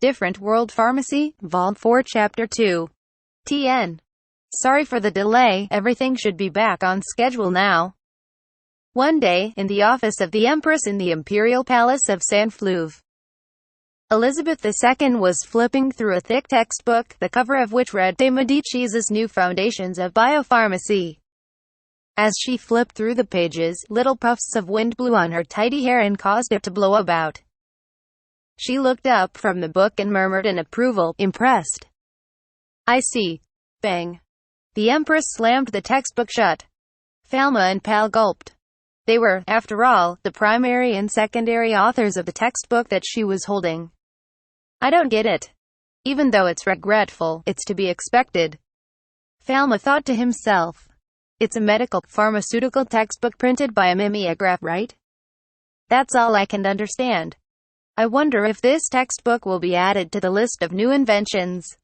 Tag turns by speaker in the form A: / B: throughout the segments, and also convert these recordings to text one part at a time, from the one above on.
A: Different World Pharmacy, Vol. 4 Chapter 2. TN. Sorry for the delay, everything should be back on schedule now. One day, in the office of the Empress in the Imperial Palace of Saint Fleuve, Elizabeth II was flipping through a thick textbook, the cover of which read De Medici's New Foundations of Biopharmacy. As she flipped through the pages, little puffs of wind blew on her tidy hair and caused it to blow about. She looked up from the book and murmured in approval, impressed. I see. Bang. The Empress slammed the textbook shut. Falma and Pal gulped. They were, after all, the primary and secondary authors of the textbook that she was holding. I don't get it. Even though it's regretful, it's to be expected. Falma thought to himself. It's a medical, pharmaceutical textbook printed by a mimeograph, right? That's all I can understand. I wonder if this textbook will be added to the list of new inventions.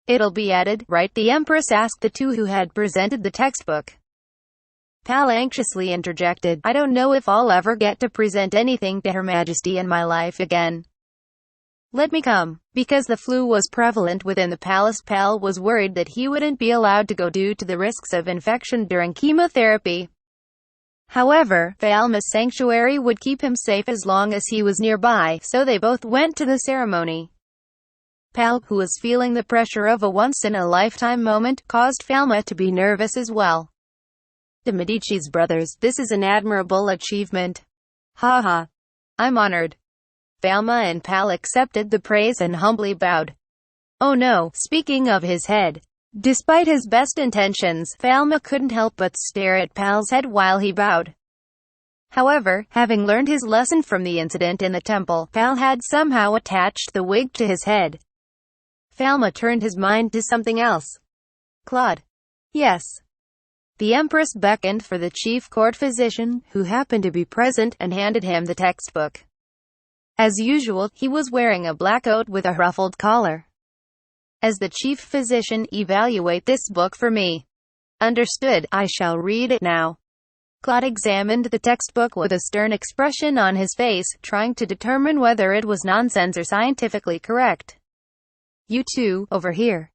A: It'll be added, right? The Empress asked the two who had presented the textbook. Pal anxiously interjected, I don't know if I'll ever get to present anything to Her Majesty in my life again. Let me come. Because the flu was prevalent within the palace, Pal was worried that he wouldn't be allowed to go due to the risks of infection during chemotherapy. However, Falma's sanctuary would keep him safe as long as he was nearby, so they both went to the ceremony. Pal, who was feeling the pressure of a once-in-a-lifetime moment, caused Falma to be nervous as well. The Medici's brothers, this is an admirable achievement. Ha ha. I'm honored. Falma and Pal accepted the praise and humbly bowed. Oh no, speaking of his head. Despite his best intentions, Falma couldn't help but stare at Pal's head while he bowed. However, having learned his lesson from the incident in the temple, Pal had somehow attached the wig to his head. Falma turned his mind to something else. Claude. Yes. The Empress beckoned for the chief court physician, who happened to be present, and handed him the textbook. As usual, he was wearing a black coat with a ruffled collar. As the chief physician, evaluate this book for me. Understood, I shall read it now. Claude examined the textbook with a stern expression on his face, trying to determine whether it was nonsense or scientifically correct. You two, over here.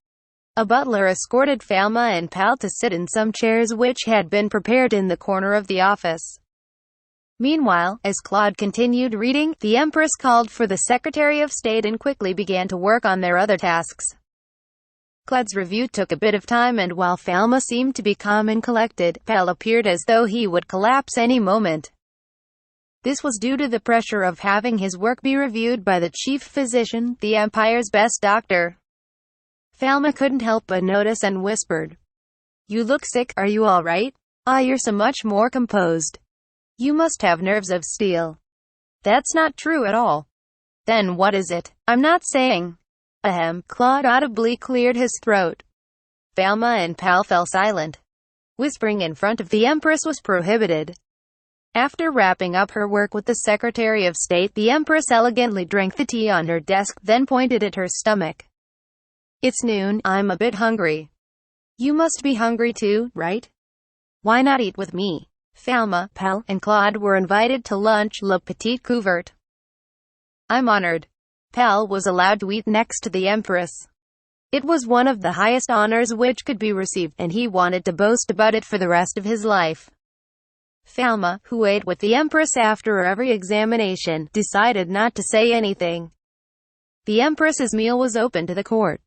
A: A butler escorted Falma and Pal to sit in some chairs which had been prepared in the corner of the office. Meanwhile, as Claude continued reading, the Empress called for the Secretary of State and quickly began to work on their other tasks. Claude's review took a bit of time, and while Falma seemed to be calm and collected, Pal appeared as though he would collapse any moment. This was due to the pressure of having his work be reviewed by the chief physician, the Empire's best doctor. Falma couldn't help but notice and whispered. You look sick, are you all right? Ah, you're so much more composed. You must have nerves of steel. That's not true at all. Then what is it? I'm not saying. Ahem. Claude audibly cleared his throat. Falma and Pal fell silent. Whispering in front of the Empress was prohibited. After wrapping up her work with the Secretary of State, the Empress elegantly drank the tea on her desk, then pointed at her stomach. It's noon, I'm a bit hungry. You must be hungry too, right? Why not eat with me? Falma, Pal, and Claude were invited to lunch, Le Petit Couvert. I'm honored. Pal was allowed to eat next to the Empress. It was one of the highest honors which could be received, and he wanted to boast about it for the rest of his life. Falma, who ate with the Empress after every examination, decided not to say anything. The Empress's meal was open to the court.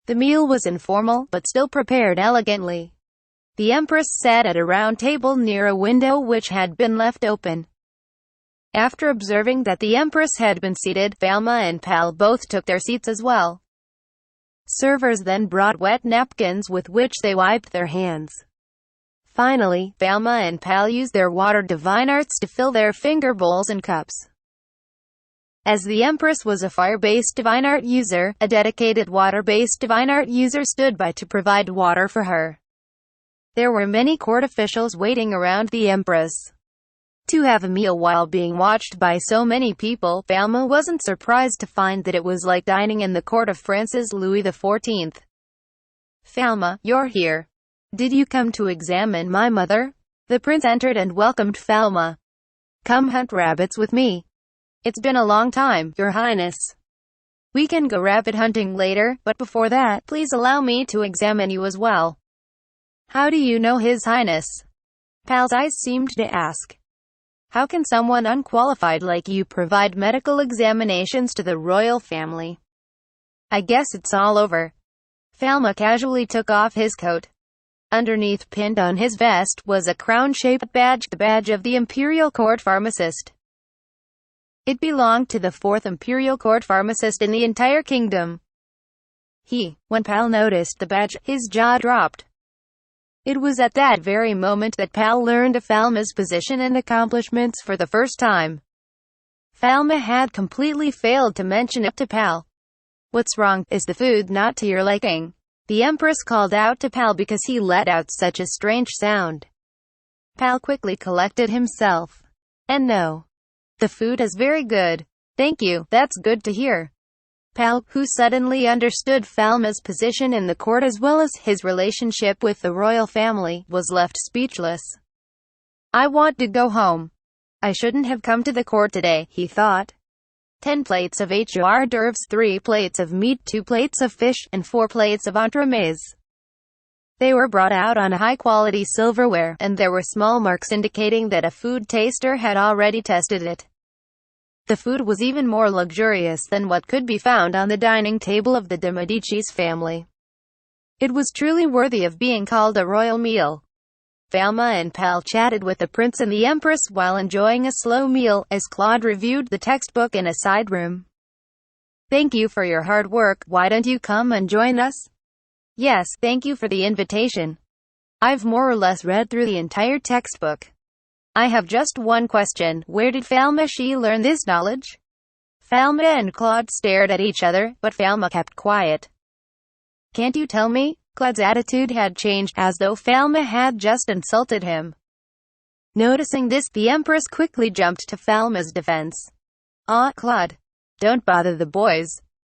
A: The meal was informal, but still prepared elegantly. The Empress sat at a round table near a window which had been left open. After observing that the Empress had been seated, Falma and Pal both took their seats as well. Servers then brought wet napkins with which they wiped their hands. Finally, Falma and Pal used their water divine arts to fill their finger bowls and cups. As the Empress was a fire-based divine art user, a dedicated water-based divine art user stood by to provide water for her. There were many court officials waiting around the Empress. To have a meal while being watched by so many people, Falma wasn't surprised to find that it was like dining in the court of France's Louis XIV. Falma, you're here. Did you come to examine my mother? The prince entered and welcomed Falma. Come hunt rabbits with me. It's been a long time, Your Highness. We can go rabbit hunting later, but before that, please allow me to examine you as well. How do you know His Highness? Pal's eyes seemed to ask. How can someone unqualified like you provide medical examinations to the royal family? I guess it's all over. Falma casually took off his coat. Underneath, pinned on his vest, was a crown-shaped badge, the badge of the Imperial Court Pharmacist. It belonged to the 4th Imperial Court Pharmacist in the entire kingdom. When Pal noticed the badge, his jaw dropped. It was at that very moment that Pal learned of Falma's position and accomplishments for the first time. Falma had completely failed to mention it to Pal. What's wrong? Is the food not to your liking? The Empress called out to Pal because he let out such a strange sound. Pal quickly collected himself. And no. The food is very good. Thank you, that's good to hear. Pal, who suddenly understood Falma's position in the court as well as his relationship with the royal family, was left speechless. I want to go home. I shouldn't have come to the court today, he thought. 10 plates of hors d'oeuvres, 3 plates of meat, 2 plates of fish, and 4 plates of entremets. They were brought out on high-quality silverware, and there were small marks indicating that a food taster had already tested it. The food was even more luxurious than what could be found on the dining table of the de Medici's family. It was truly worthy of being called a royal meal. Falma and Pal chatted with the prince and the empress while enjoying a slow meal, as Claude reviewed the textbook in a side room. Thank you for your hard work. Why don't you come and join us? Yes, thank you for the invitation. I've more or less read through the entire textbook. I have just one question. Where did Falma learn this knowledge? Falma and Claude stared at each other, but Falma kept quiet. Can't you tell me? Claude's attitude had changed, as though Falma had just insulted him. Noticing this, the Empress quickly jumped to Falma's defense. Claude. Don't bother the boys.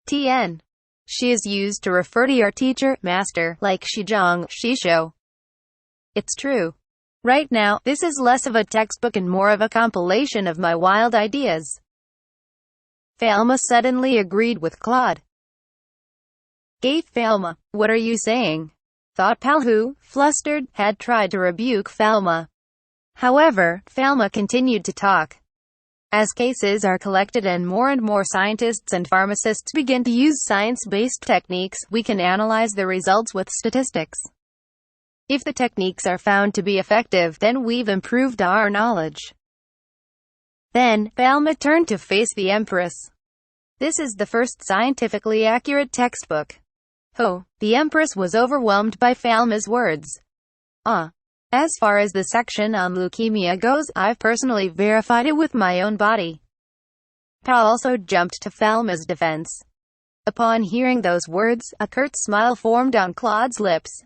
A: Tien. She is used to refer to your teacher, master, like Shizhong, Shisho. It's true. Right now, this is less of a textbook and more of a compilation of my wild ideas. Falma suddenly agreed with Claude. Falma, what are you saying? Thought Pal, who, flustered, had tried to rebuke Falma. However, Falma continued to talk. As cases are collected and more scientists and pharmacists begin to use science-based techniques, we can analyze the results with statistics. If the techniques are found to be effective, then we've improved our knowledge. Then, Falma turned to face the Empress. This is the first scientifically accurate textbook. The Empress was overwhelmed by Falma's words. As far as the section on leukemia goes, I've personally verified it with my own body. Pal also jumped to Falma's defense. Upon hearing those words, a curt smile formed on Claude's lips.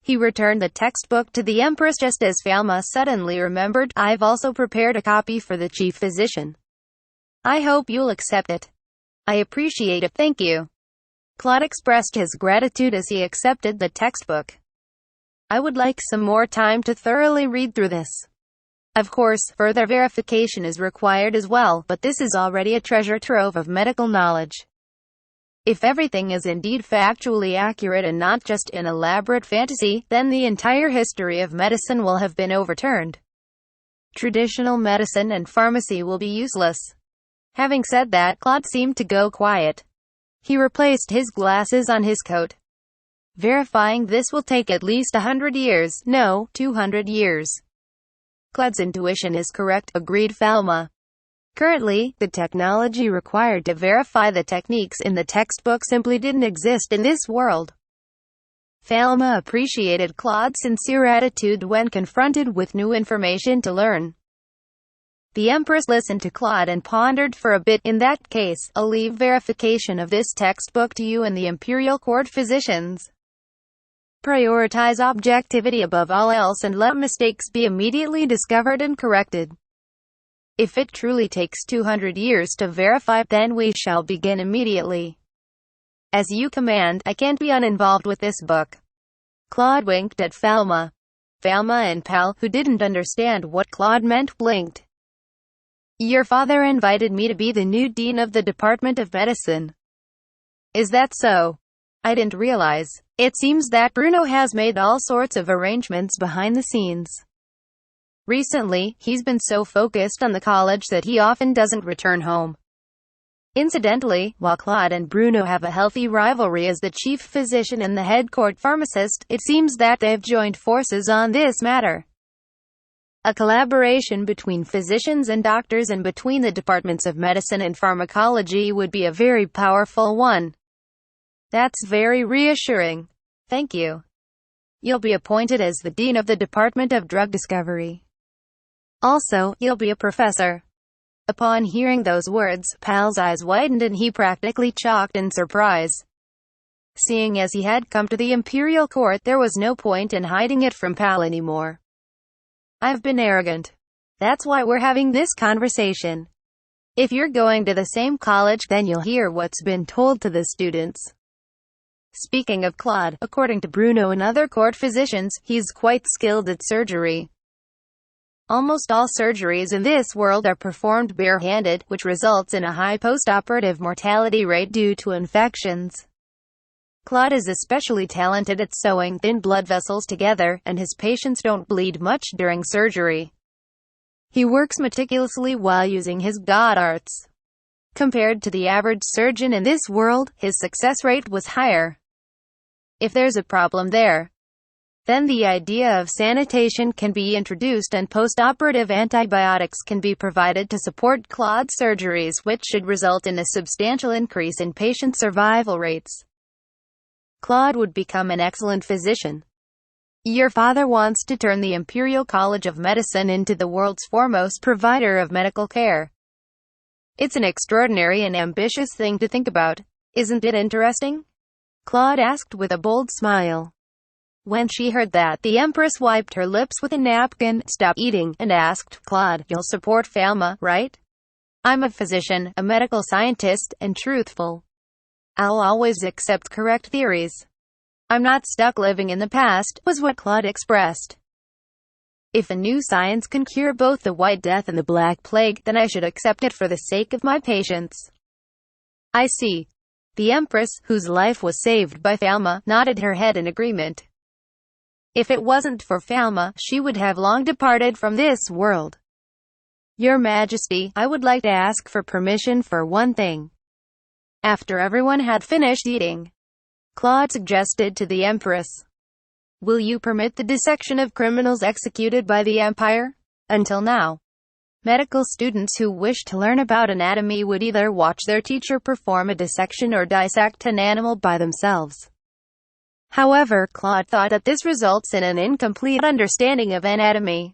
A: He returned the textbook to the Empress just as Falma suddenly remembered, I've also prepared a copy for the chief physician. I hope you'll accept it. I appreciate it, thank you. Claude expressed his gratitude as he accepted the textbook. I would like some more time to thoroughly read through this. Of course, further verification is required as well, but this is already a treasure trove of medical knowledge. If everything is indeed factually accurate and not just an elaborate fantasy, then the entire history of medicine will have been overturned. Traditional medicine and pharmacy will be useless. Having said that, Claude seemed to go quiet. He replaced his glasses on his coat. Verifying this will take at least 100 years, no, 200 years. Claude's intuition is correct, agreed Falma. Currently, the technology required to verify the techniques in the textbook simply didn't exist in this world. Falma appreciated Claude's sincere attitude when confronted with new information to learn. The Empress listened to Claude and pondered for a bit. In that case, I'll leave verification of this textbook to you and the Imperial Court physicians. Prioritize objectivity above all else and let mistakes be immediately discovered and corrected. If it truly takes 200 years to verify, then we shall begin immediately. As you command, I can't be uninvolved with this book. Claude winked at Falma. Falma and Pal, who didn't understand what Claude meant, blinked. Your father invited me to be the new dean of the Department of Medicine. Is that so? I didn't realize. It seems that Bruno has made all sorts of arrangements behind the scenes. Recently, he's been so focused on the college that he often doesn't return home. Incidentally, while Claude and Bruno have a healthy rivalry as the chief physician and the head court pharmacist, it seems that they've joined forces on this matter. A collaboration between physicians and doctors and between the departments of medicine and pharmacology would be a very powerful one. That's very reassuring. Thank you. You'll be appointed as the dean of the Department of Drug Discovery. Also, you'll be a professor. Upon hearing those words, Pal's eyes widened and he practically chocked in surprise. Seeing as he had come to the imperial court, there was no point in hiding it from Pal anymore. I've been arrogant. That's why we're having this conversation. If you're going to the same college, then you'll hear what's been told to the students. Speaking of Claude, according to Bruno and other court physicians, he's quite skilled at surgery. Almost all surgeries in this world are performed barehanded, which results in a high post-operative mortality rate due to infections. Claude is especially talented at sewing thin blood vessels together, and his patients don't bleed much during surgery. He works meticulously while using his god arts. Compared to the average surgeon in this world, his success rate was higher. If there's a problem there, then the idea of sanitation can be introduced and post-operative antibiotics can be provided to support Claude's surgeries, which should result in a substantial increase in patient survival rates. Claude would become an excellent physician. Your father wants to turn the Imperial College of Medicine into the world's foremost provider of medical care. It's an extraordinary and ambitious thing to think about. Isn't it interesting? Claude asked with a bold smile. When she heard that, the Empress wiped her lips with a napkin, stopped eating, and asked, Claude, you'll support Falma, right? I'm a physician, a medical scientist, and truthful. I'll always accept correct theories. I'm not stuck living in the past, was what Claude expressed. If a new science can cure both the White Death and the Black Plague, then I should accept it for the sake of my patients. I see. The Empress, whose life was saved by Falma, nodded her head in agreement. If it wasn't for Falma, she would have long departed from this world. Your Majesty, I would like to ask for permission for one thing. After everyone had finished eating, Claude suggested to the Empress, will you permit the dissection of criminals executed by the Empire? Until now, medical students who wished to learn about anatomy would either watch their teacher perform a dissection or dissect an animal by themselves. However, Claude thought that this results in an incomplete understanding of anatomy.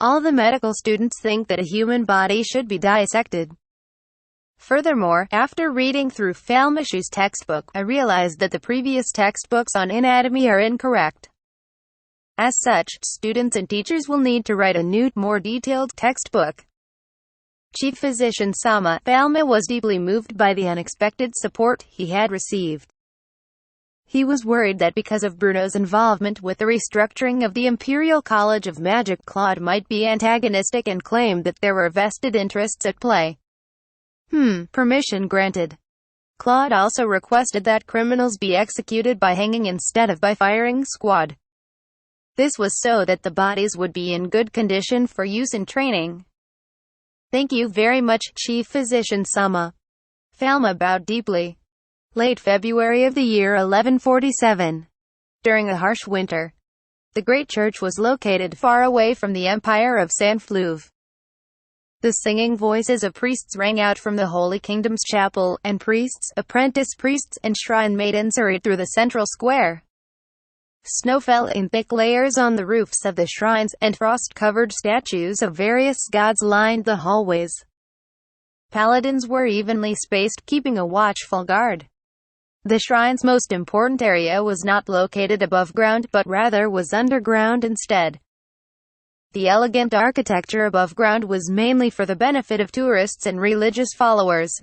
A: All the medical students think that a human body should be dissected. Furthermore, after reading through Falmashu's textbook, I realized that the previous textbooks on anatomy are incorrect. As such, students and teachers will need to write a new, more detailed textbook. Chief Physician Sama, Falma was deeply moved by the unexpected support he had received. He was worried that because of Bruno's involvement with the restructuring of the Imperial College of Magic, Claude might be antagonistic and claimed that there were vested interests at play. Permission granted. Claude also requested that criminals be executed by hanging instead of by firing squad. This was so that the bodies would be in good condition for use in training. Thank you very much, Chief Physician Sama. Falma bowed deeply. Late February of the year 1147. During a harsh winter, the great church was located far away from the Empire of Saint-Fleuve. The singing voices of priests rang out from the Holy Kingdom's chapel, and priests, apprentice priests, and shrine maidens hurried through the central square. Snow fell in thick layers on the roofs of the shrines, and frost-covered statues of various gods lined the hallways. Paladins were evenly spaced, keeping a watchful guard. The shrine's most important area was not located above ground, but rather was underground instead. The elegant architecture above ground was mainly for the benefit of tourists and religious followers.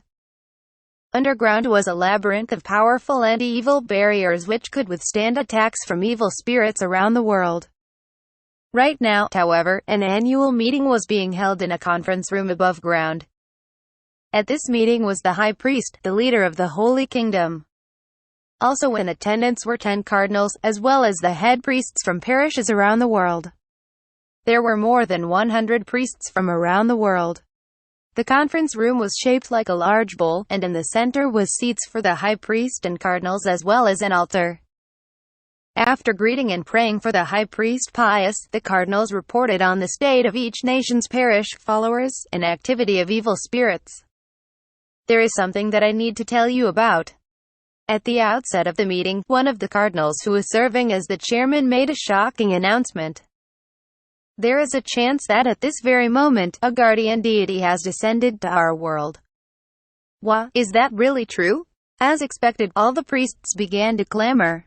A: Underground was a labyrinth of powerful anti-evil barriers which could withstand attacks from evil spirits around the world. Right now, however, an annual meeting was being held in a conference room above ground. At this meeting was the high priest, the leader of the Holy Kingdom. Also in attendance were 10 cardinals, as well as the head priests from parishes around the world. There were more than 100 priests from around the world. The conference room was shaped like a large bowl, and in the center was seats for the high priest and cardinals as well as an altar. After greeting and praying for the high priest Pius, the cardinals reported on the state of each nation's parish, followers, and activity of evil spirits. There is something that I need to tell you about. At the outset of the meeting, one of the cardinals who was serving as the chairman made a shocking announcement. There is a chance that at this very moment, a guardian deity has descended to our world. What? Is that really true? As expected, all the priests began to clamor.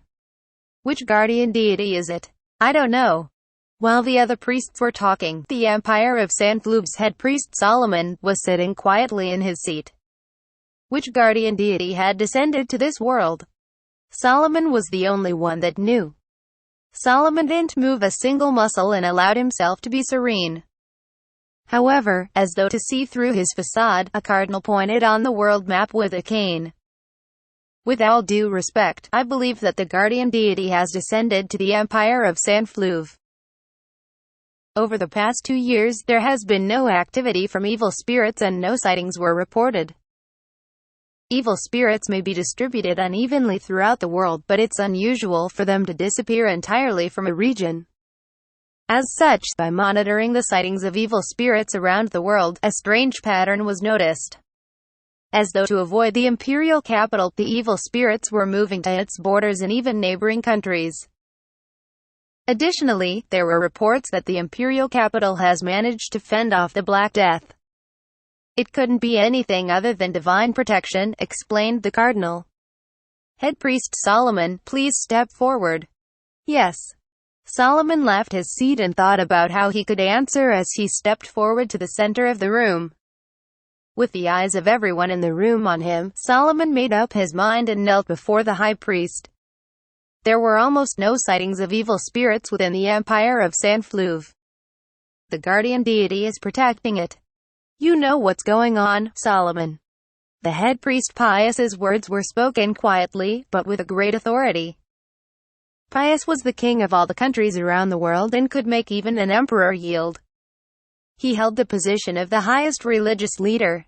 A: Which guardian deity is it? I don't know. While the other priests were talking, the Empire of Saint-Flouv's head priest Solomon was sitting quietly in his seat. Which guardian deity had descended to this world? Solomon was the only one that knew. Solomon didn't move a single muscle and allowed himself to be serene. However, as though to see through his facade, a cardinal pointed on the world map with a cane. With all due respect, I believe that the guardian deity has descended to the Empire of Saint-Fleuve. Over the past 2 years, there has been no activity from evil spirits and no sightings were reported. Evil spirits may be distributed unevenly throughout the world, but it's unusual for them to disappear entirely from a region. As such, by monitoring the sightings of evil spirits around the world, a strange pattern was noticed. As though to avoid the imperial capital, the evil spirits were moving to its borders and even neighboring countries. Additionally, there were reports that the imperial capital has managed to fend off the Black Death. It couldn't be anything other than divine protection, explained the cardinal. Head priest Solomon, please step forward. Yes. Solomon left his seat and thought about how he could answer as he stepped forward to the center of the room. With the eyes of everyone in the room on him, Solomon made up his mind and knelt before the high priest. There were almost no sightings of evil spirits within the Empire of Saint-Fleuve. The guardian deity is protecting it. You know what's going on, Solomon. The head priest Pius's words were spoken quietly, but with a great authority. Pius was the king of all the countries around the world and could make even an emperor yield. He held the position of the highest religious leader.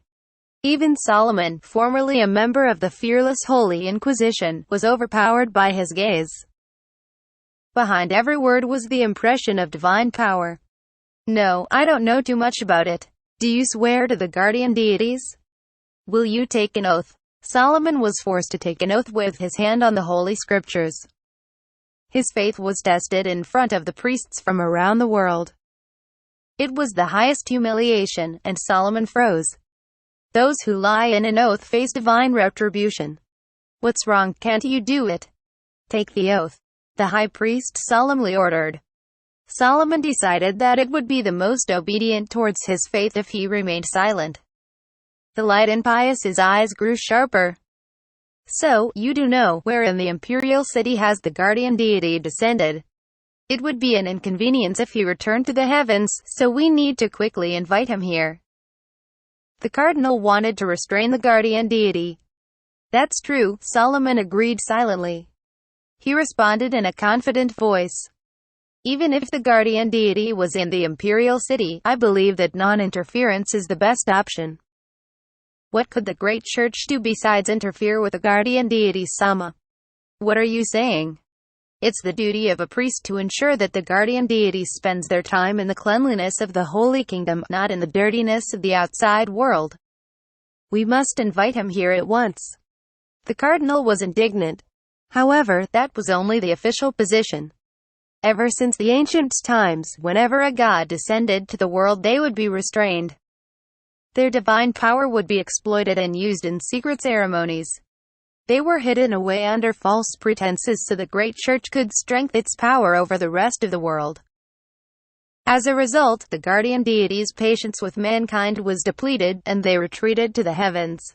A: Even Solomon, formerly a member of the fearless Holy Inquisition, was overpowered by his gaze. Behind every word was the impression of divine power. No, I don't know too much about it. Do you swear to the guardian deities? Will you take an oath? Solomon was forced to take an oath with his hand on the Holy Scriptures. His faith was tested in front of the priests from around the world. It was the highest humiliation, and Solomon froze. Those who lie in an oath face divine retribution. What's wrong? Can't you do it? Take the oath. The high priest solemnly ordered. Solomon decided that it would be the most obedient towards his faith if he remained silent. The light in Pius's eyes grew sharper. So, you do know where in the imperial city has the guardian deity descended? It would be an inconvenience if he returned to the heavens, so we need to quickly invite him here. The cardinal wanted to restrain the guardian deity. That's true, Solomon agreed silently. He responded in a confident voice. Even if the guardian deity was in the imperial city, I believe that non-interference is the best option. What could the great church do besides interfere with the guardian deity's sama? What are you saying? It's the duty of a priest to ensure that the guardian deity spends their time in the cleanliness of the Holy Kingdom, not in the dirtiness of the outside world. We must invite him here at once. The cardinal was indignant. However, that was only the official position. Ever since the ancient times, whenever a god descended to the world, they would be restrained. Their divine power would be exploited and used in secret ceremonies. They were hidden away under false pretenses so the great church could strengthen its power over the rest of the world. As a result, the guardian deity's patience with mankind was depleted, and they retreated to the heavens.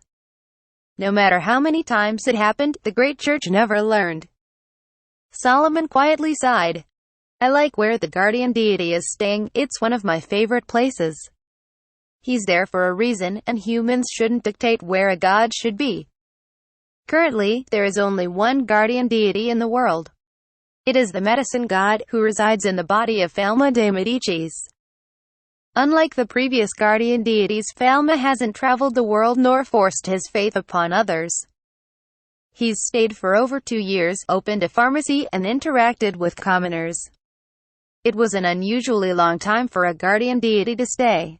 A: No matter how many times it happened, the great church never learned. Solomon quietly sighed. I like where the guardian deity is staying, it's one of my favorite places. He's there for a reason, and humans shouldn't dictate where a god should be. Currently, there is only one guardian deity in the world. It is the medicine god, who resides in the body of Falma de Medicis. Unlike the previous guardian deities, Falma hasn't traveled the world nor forced his faith upon others. He's stayed for over 2 years, opened a pharmacy, and interacted with commoners. It was an unusually long time for a guardian deity to stay.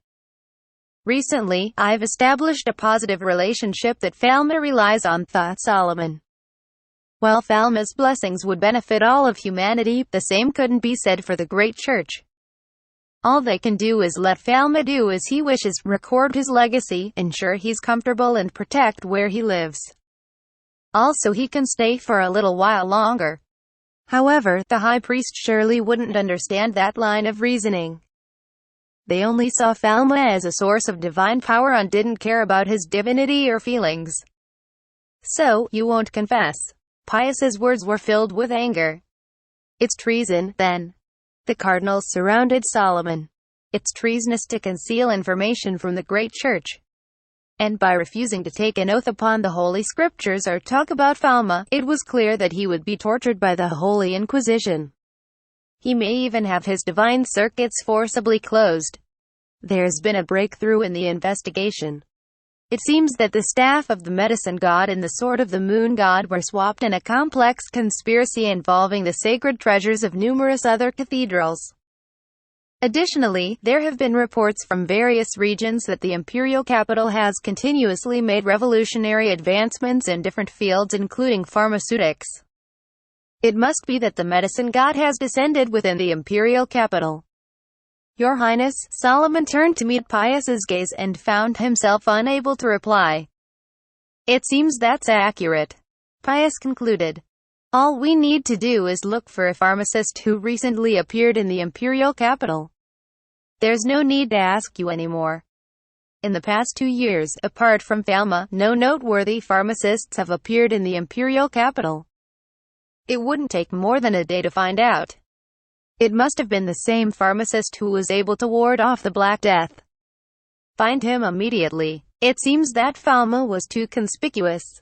A: Recently, I've established a positive relationship that Falma relies on, thought Solomon. While Falma's blessings would benefit all of humanity, the same couldn't be said for the great church. All they can do is let Falma do as he wishes, record his legacy, ensure he's comfortable, and protect where he lives. Also, he can stay for a little while longer. However, the high priest surely wouldn't understand that line of reasoning. They only saw Falma as a source of divine power and didn't care about his divinity or feelings. So, you won't confess? Pius's words were filled with anger. It's treason, then. The cardinals surrounded Solomon. It's treasonous to conceal information from the great church. And by refusing to take an oath upon the Holy Scriptures or talk about Falma, it was clear that he would be tortured by the Holy Inquisition. He may even have his divine circuits forcibly closed. There's been a breakthrough in the investigation. It seems that the staff of the medicine god and the sword of the moon god were swapped in a complex conspiracy involving the sacred treasures of numerous other cathedrals. Additionally, there have been reports from various regions that the imperial capital has continuously made revolutionary advancements in different fields including pharmaceutics. It must be that the medicine god has descended within the imperial capital. Your Highness, Solomon turned to meet Pius's gaze and found himself unable to reply. It seems that's accurate. Pius concluded. All we need to do is look for a pharmacist who recently appeared in the imperial capital. There's no need to ask you anymore. In the past 2 years, apart from Falma, no noteworthy pharmacists have appeared in the imperial capital. It wouldn't take more than a day to find out. It must have been the same pharmacist who was able to ward off the Black Death. Find him immediately. It seems that Falma was too conspicuous.